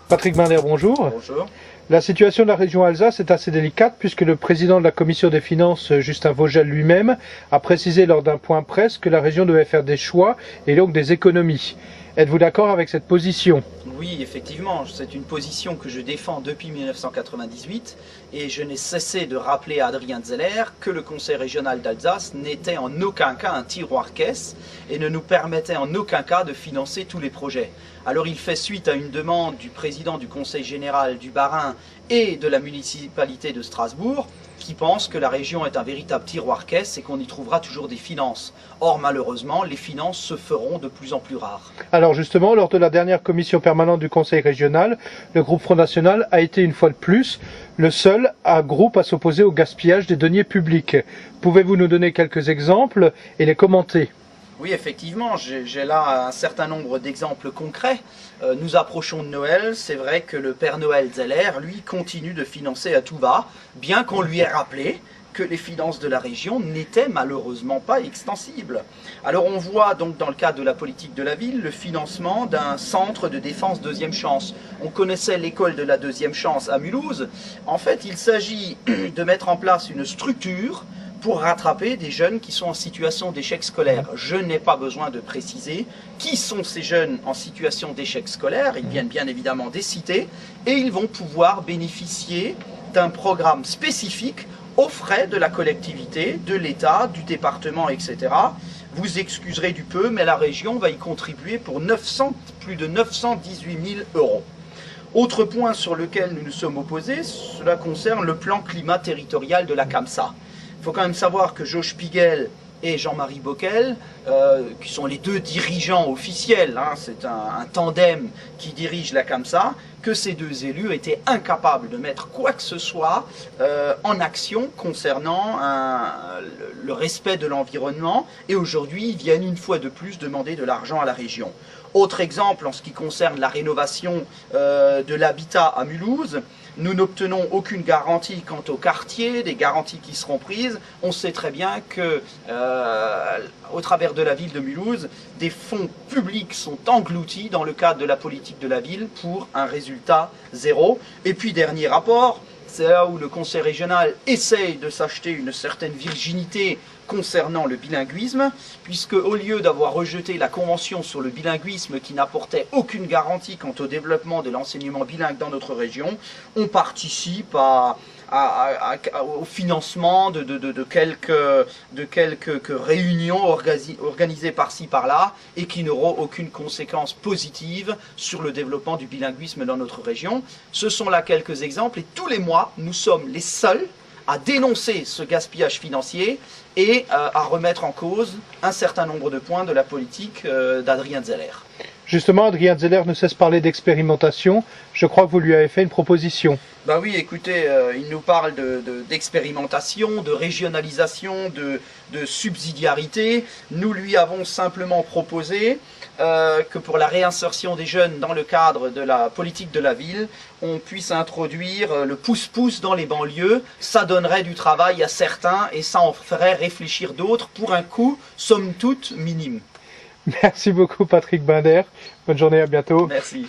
Patrick Binder, bonjour. Bonjour. La situation de la région Alsace est assez délicate puisque le président de la commission des finances, Justin Vogel lui-même, a précisé lors d'un point presse que la région devait faire des choix et donc des économies. Êtes-vous d'accord avec cette position? Oui, effectivement, c'est une position que je défends depuis 1998 et je n'ai cessé de rappeler à Adrien Zeller que le Conseil régional d'Alsace n'était en aucun cas un tiroir-caisse et ne nous permettait en aucun cas de financer tous les projets. Alors il fait suite à une demande du président du Conseil général du Bas-Rhin et de la municipalité de Strasbourg qui pense que la région est un véritable tiroir-caisse et qu'on y trouvera toujours des finances. Or, malheureusement, les finances se feront de plus en plus rares. Alors justement, lors de la dernière commission permanente du Conseil régional, le groupe Front National a été une fois de plus le seul groupe à s'opposer au gaspillage des deniers publics. Pouvez-vous nous donner quelques exemples et les commenter ? Oui, effectivement, j'ai là un certain nombre d'exemples concrets. Nous approchons de Noël, c'est vrai que le Père Noël Zeller, lui, continue de financer à tout va, bien qu'on lui ait rappelé que les finances de la région n'étaient malheureusement pas extensibles. Alors on voit donc dans le cadre de la politique de la ville le financement d'un centre de défense deuxième chance. On connaissait l'école de la deuxième chance à Mulhouse. En fait, il s'agit de mettre en place une structure pour rattraper des jeunes qui sont en situation d'échec scolaire. Je n'ai pas besoin de préciser qui sont ces jeunes en situation d'échec scolaire, ils viennent bien évidemment des cités, et ils vont pouvoir bénéficier d'un programme spécifique aux frais de la collectivité, de l'État, du département, etc. Vous excuserez du peu, mais la région va y contribuer pour plus de 918 000 €. Autre point sur lequel nous nous sommes opposés, cela concerne le plan climat territorial de la CAMSA. Il faut quand même savoir que Joe Spiegel et Jean-Marie Bockel, qui sont les deux dirigeants officiels, hein, c'est un tandem qui dirige la CAMSA, que ces deux élus étaient incapables de mettre quoi que ce soit en action concernant le respect de l'environnement, et aujourd'hui ils viennent une fois de plus demander de l'argent à la région. Autre exemple en ce qui concerne la rénovation de l'habitat à Mulhouse, nous n'obtenons aucune garantie quant au quartier, des garanties qui seront prises. On sait très bien que, au travers de la ville de Mulhouse, des fonds publics sont engloutis dans le cadre de la politique de la ville pour un résultat zéro. Et puis, dernier rapport, c'est là où le conseil régional essaye de s'acheter une certaine virginité concernant le bilinguisme, puisque au lieu d'avoir rejeté la convention sur le bilinguisme qui n'apportait aucune garantie quant au développement de l'enseignement bilingue dans notre région, on participe au financement de quelques réunions organisées par-ci par-là et qui n'auront aucune conséquence positive sur le développement du bilinguisme dans notre région. Ce sont là quelques exemples et tous les mois, nous sommes les seuls à dénoncer ce gaspillage financier et à remettre en cause un certain nombre de points de la politique d'Adrien Zeller. Justement, Adrien Zeller ne cesse de parler d'expérimentation. Je crois que vous lui avez fait une proposition. Bah oui, écoutez, il nous parle d'expérimentation, de régionalisation, de subsidiarité. Nous lui avons simplement proposé que pour la réinsertion des jeunes dans le cadre de la politique de la ville, on puisse introduire le pouce-pouce dans les banlieues. Ça donnerait du travail à certains et ça en ferait réfléchir d'autres pour un coût, somme toute, minime. Merci beaucoup Patrick Binder. Bonne journée, à bientôt. Merci.